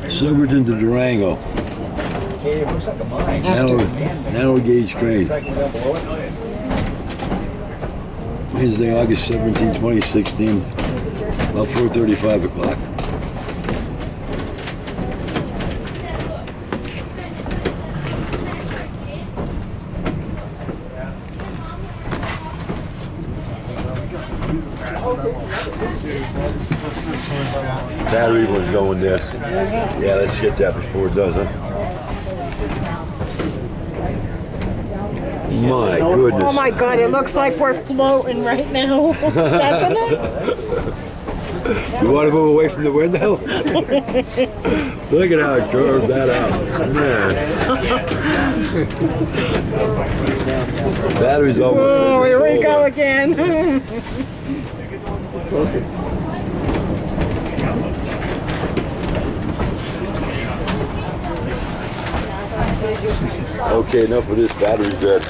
Silverton to Durango. It looks like a mine. Narrow gauge train. Wednesday, August 17, 2016. About 4:35 o'clock. Battery was going there. Yeah, let's get that before it does, huh? My goodness. Oh my God, it looks like we're floating right now, doesn't it? You want to move away from the window? Look at how it curved that out. Man. Battery's almost. Oh, here we go again. Okay, enough of this. Battery's dead.